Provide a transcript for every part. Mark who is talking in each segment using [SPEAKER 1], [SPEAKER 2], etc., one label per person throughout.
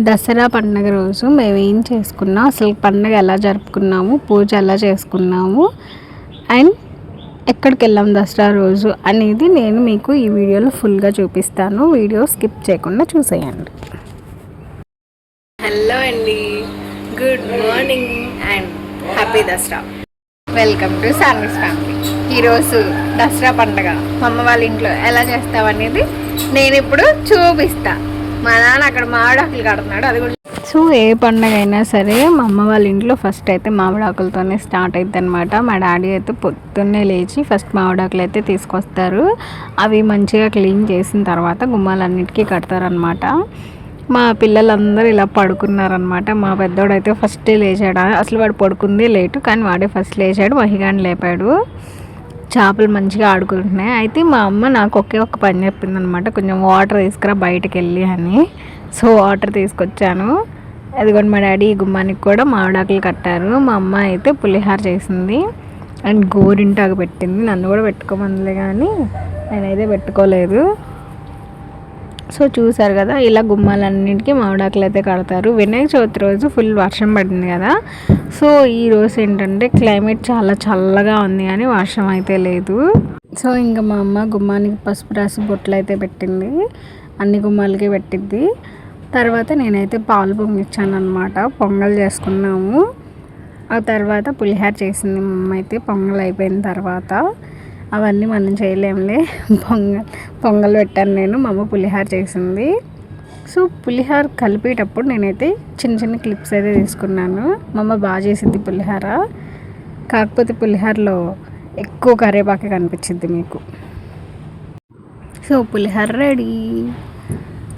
[SPEAKER 1] దసరా పండుగ రోజు మేము ఏం చేసుకున్నాం, అసలు పండుగ ఎలా జరుపుకున్నాము, పూజ ఎలా చేసుకున్నాము అండ్ ఎక్కడికి వెళ్ళాం దసరా రోజు అనేది నేను మీకు ఈ వీడియోలో ఫుల్గా చూపిస్తాను. వీడియో స్కిప్ చేయకుండా చూసేయండి. హలో అండి, good morning and happy Dasara. Welcome to Sanvi's family. ఈరోజు దసరా పండుగ మా అమ్మ వాళ్ళ ఇంట్లో ఎలా చేస్తామనేది నేను ఇప్పుడు చూపిస్తా. మా నాన్న అక్కడ మామిడాకులు కడుతున్నాడు, అది కూడా. సో ఏ పండుగ అయినా సరే మా అమ్మ వాళ్ళ ఇంట్లో ఫస్ట్ అయితే మామిడాకులతోనే స్టార్ట్ అవుతుంది అనమాట. మా డాడీ అయితే పొద్దున్నే లేచి ఫస్ట్ మామిడాకులు అయితే తీసుకొస్తారు. అవి మంచిగా క్లీన్ చేసిన తర్వాత గుమ్మాలన్నిటికీ కడతారనమాట. మా పిల్లలందరూ ఇలా పడుకున్నారనమాట. మా పెద్దోడైతే ఫస్టే లేచాడు. అసలు వాడు పడుకుందే లేటు, కానీ వాడే ఫస్ట్ లేచాడు. మహిగాని లేపాడు. చేపలు మంచిగా ఆడుకుంటున్నాయి. అయితే మా అమ్మ నాకు ఒకే ఒక పని చెప్పింది అనమాట, కొంచెం వాటర్ తీసుకురా బయటకు వెళ్ళి అని. సో వాటర్ తీసుకొచ్చాను. అదిగోండి మా డాడీ గుమ్మానికి కూడా మామిడాకులు కట్టారు. మా అమ్మ అయితే పులిహార చేసింది అండ్ గోరింటాకు పెట్టింది. నన్ను కూడా పెట్టుకోమందిలే, కానీ నేనైతే పెట్టుకోలేదు. సో చూసారు కదా, ఇలా గుమ్మాలన్నింటికి మామిడాకులు అయితే కడతారు. వినాయక చవితి రోజు ఫుల్ వర్షం పడింది కదా. సో ఈరోజు ఏంటంటే క్లైమేట్ చాలా చల్లగా ఉంది, కానీ వర్షం అయితే లేదు. సో ఇంకా మా అమ్మ గుమ్మానికి పసుపు రాసి బొట్లు అయితే పెట్టింది. అన్ని గుమ్మాలకి పెట్టింది. తర్వాత నేనైతే పాలు పొంగిచ్చాను అనమాట. పొంగల్ చేసుకున్నాము. ఆ తర్వాత పులిహార చేసింది మా అమ్మ అయితే. పొంగల్ అయిపోయిన తర్వాత అవన్నీ మనం చేయలేంలే, పొంగల్ పెట్టాను నేను. మా అమ్మ పులిహార చేసింది. సో పులిహార కలిపేటప్పుడు నేనైతే చిన్న చిన్న క్లిప్స్ అయితే తీసుకున్నాను. మా అమ్మ బాగా చేసింది పులిహార. కాకపోతే పులిహారలో ఎక్కువ కరివేపాకే కనిపించింది మీకు. So pulihora ready.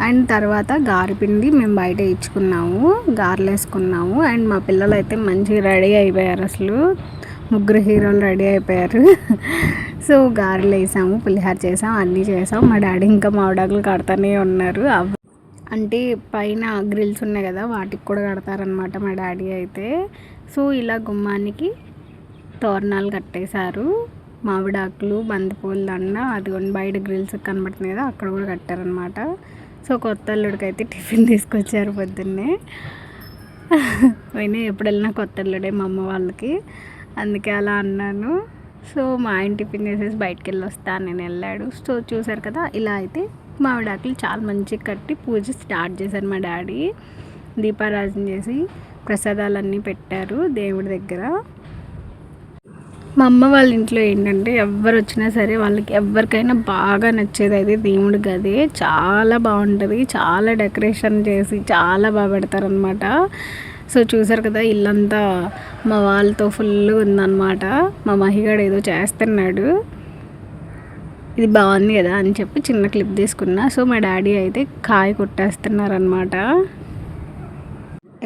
[SPEAKER 1] అండ్ తర్వాత గారెపిండి మేము బయట ఇచ్చుకున్నాము, గారెలు వేసుకున్నాము. అండ్ మా పిల్లలు అయితే మంచిగా రెడీ అయిపోయారు. అసలు ముగ్గురు హీరోలు రెడీ అయిపోయారు. సో గారెలు వేసాము, పులిహార చేసాం, అన్నీ చేసాం. మా డాడీ ఇంకా మామిడాకులు కడతానే ఉన్నారు. అంటే పైన గ్రిల్స్ ఉన్నాయి కదా, వాటికి కూడా కడతారనమాట మా డాడీ అయితే. సో ఇలా గుమ్మానికి తోరణాలు కట్టేశారు. మామిడాకులు, బంతిపూల దండ, అదిగోండి బయట గ్రిల్స్ కనబడుతుంది కదా, అక్కడ కూడా కట్టారనమాట. సో కొత్త అల్లుడికి అయితే టిఫిన్ తీసుకొచ్చారు పొద్దున్నే. పోయినా ఎప్పుడు వెళ్ళినా కొత్త అల్లుడే మా అమ్మ వాళ్ళకి, అందుకే అలా అన్నాను. సో మా ఆయన టిఫిన్ చేసేసి బయటికి వెళ్ళి వస్తాను నేను వెళ్ళాడు. సో చూసారు కదా, ఇలా అయితే మామిడాకులు చాలా మంచిగా కట్టి పూజ స్టార్ట్ చేశారు మా డాడీ. దీపారాధన చేసి ప్రసాదాలన్నీ పెట్టారు దేవుడి దగ్గర. మా అమ్మ వాళ్ళ ఇంట్లో ఏంటంటే ఎవరు వచ్చినా సరే వాళ్ళకి ఎవరికైనా బాగా నచ్చేది అయితే దేవుడి గది. చాలా బాగుంటుంది, చాలా డెకరేషన్ చేసి చాలా బాగా పెడతారనమాట. సో చూసారు కదా, ఇల్లంతా మా వాళ్ళతో ఫుల్గా ఉందన్నమాట. మా మహిగాడు ఏదో చేస్తున్నాడు, ఇది బాగుంది కదా అని చెప్పి చిన్న క్లిప్ తీసుకున్నా. సో మా డాడీ అయితే కాయ కొట్టేస్తున్నారనమాట.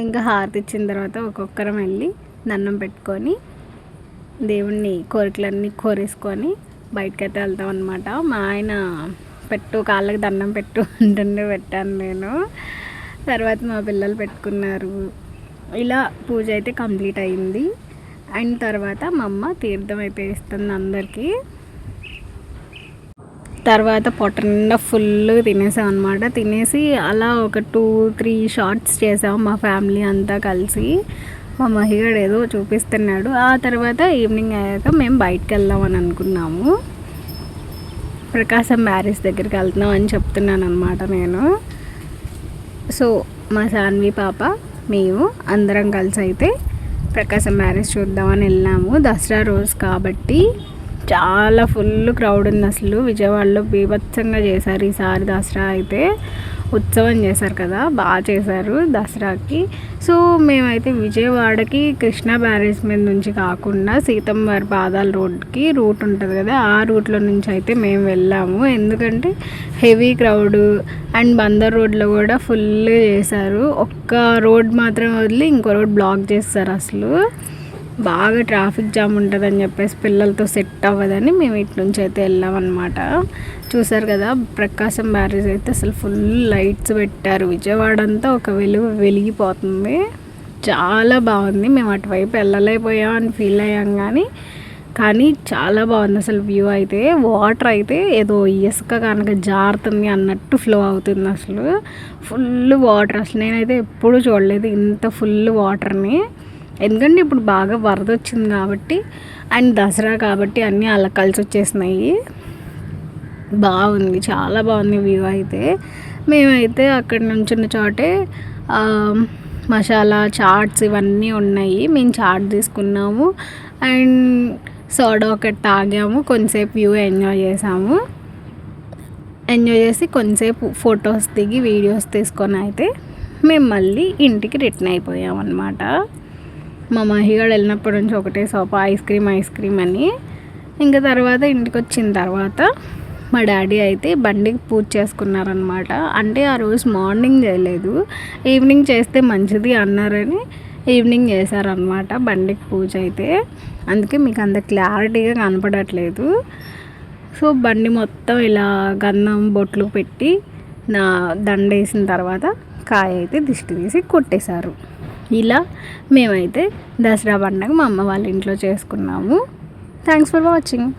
[SPEAKER 1] ఇంకా హారతి ఇచ్చిన తర్వాత ఒక్కొక్కరం వెళ్ళి దండం పెట్టుకొని దేవుణ్ణి కోరికలన్నీ కోరేసుకొని బయటకైతే వెళ్తాం అనమాట. మా ఆయన పెట్టు కాళ్ళకి దండం పెట్టు అంటుండే పెట్టాను నేను. తర్వాత మా పిల్లలు పెట్టుకున్నారు. ఇలా పూజ అయితే కంప్లీట్ అయింది. అండ్ తర్వాత మా అమ్మ తీర్థం అయితే ఇస్తుంది అందరికీ. తర్వాత పొట్ట నిండా ఫుల్ తినేసాం అనమాట. తినేసి అలా ఒక 2-3 షార్ట్స్ చేసాం మా ఫ్యామిలీ అంతా కలిసి. మా మహిగాడు ఏదో చూపిస్తున్నాడు. ఆ తర్వాత ఈవినింగ్ అయ్యాక మేము బయటకు వెళ్దామని అనుకున్నాము. ప్రకాశం మ్యారేజ్ దగ్గరికి వెళ్తున్నాం అని చెప్తున్నాను అనమాట నేను. సో మా సాన్వి పాప, మేము అందరం కలిసి అయితే ప్రకాశం మ్యారేజ్ చూద్దామని వెళ్ళాము. దసరా రోజు కాబట్టి చాలా ఫుల్ క్రౌడ్ ఉంది. అసలు విజయవాడలో బీభత్సంగా చేశారు ఈసారి దసరా అయితే. ఉత్సవం చేశారు కదా, బాగా చేశారు దసరాకి. సో మేమైతే విజయవాడకి కృష్ణా బ్యారేజ్ మీద నుంచి కాకుండా సీతమ్మ వారి పాదాల రోడ్కి రూట్ ఉంటుంది కదా, ఆ రూట్లో నుంచి అయితే మేము వెళ్ళాము. ఎందుకంటే హెవీ క్రౌడ్ అండ్ బందర్ రోడ్లో కూడా ఫుల్ చేశారు. ఒక్క రోడ్ మాత్రం వదిలి ఇంకో రోడ్ బ్లాక్ చేస్తారు. అసలు బాగా ట్రాఫిక్ జామ్ ఉంటుందని చెప్పేసి పిల్లలతో సెట్ అవ్వదని మేము ఇటు నుంచి అయితే వెళ్ళామన్నమాట. చూసారు కదా, ప్రకాశం బ్యారేజ్ అయితే అసలు ఫుల్ లైట్స్ పెట్టారు. విజయవాడ అంతా ఒక వెలిగిపోతుంది. చాలా బాగుంది. మేము అటువైపు వెళ్ళలేకపోయాం అని ఫీల్ అయ్యాం, కానీ
[SPEAKER 2] కానీ చాలా బాగుంది అసలు వ్యూ అయితే. వాటర్ అయితే ఏదో ఇసుక కనుక జారుతుంది అన్నట్టు ఫ్లో అవుతుంది అసలు. ఫుల్ వాటర్, అసలు నేనైతే ఎప్పుడూ చూడలేదు ఇంత ఫుల్ వాటర్ని. ఎందుకంటే ఇప్పుడు బాగా వరద వచ్చింది కాబట్టి అండ్ దసరా కాబట్టి అన్నీ అలా కలిసి వచ్చేసినాయి. బాగుంది, చాలా బాగుంది వ్యూ అయితే. మేమైతే అక్కడ నుంచున్న చోటే మసాలా చాట్స్ ఇవన్నీ ఉన్నాయి. మేము చాట్ తీసుకున్నాము అండ్ సోడా ఒకటి తాగాము. కొంతసేపు వ్యూ ఎంజాయ్ చేసాము. ఎంజాయ్ చేసి కొంతసేపు ఫొటోస్ దిగి వీడియోస్ తీసుకొని అయితే మేము మళ్ళీ ఇంటికి రిటర్న్ అయిపోయాం అన్నమాట. మా మహిగాడు వెళ్ళినప్పటి నుంచి ఒకటే సోప ఐస్ క్రీమ్ అని. ఇంకా తర్వాత ఇంటికి వచ్చిన తర్వాత మా డాడీ అయితే బండికి పూజ చేసుకున్నారనమాట. అంటే ఆ రోజు మార్నింగ్ చేయలేదు, ఈవినింగ్ చేస్తే మంచిది అన్నారని ఈవినింగ్ చేశారనమాట బండికి పూజ అయితే. అందుకే మీకు అంత క్లారిటీగా కనపడట్లేదు. సో బండి మొత్తం ఇలా గంధం బొట్లు పెట్టి నా దండ వేసిన తర్వాత కాయ అయితే దిష్టి తీసి కొట్టేశారు. ఇలా మేమైతే దసరా పండుగ మా అమ్మ వాళ్ళ ఇంట్లో చేసుకున్నాము. Thanks for watching.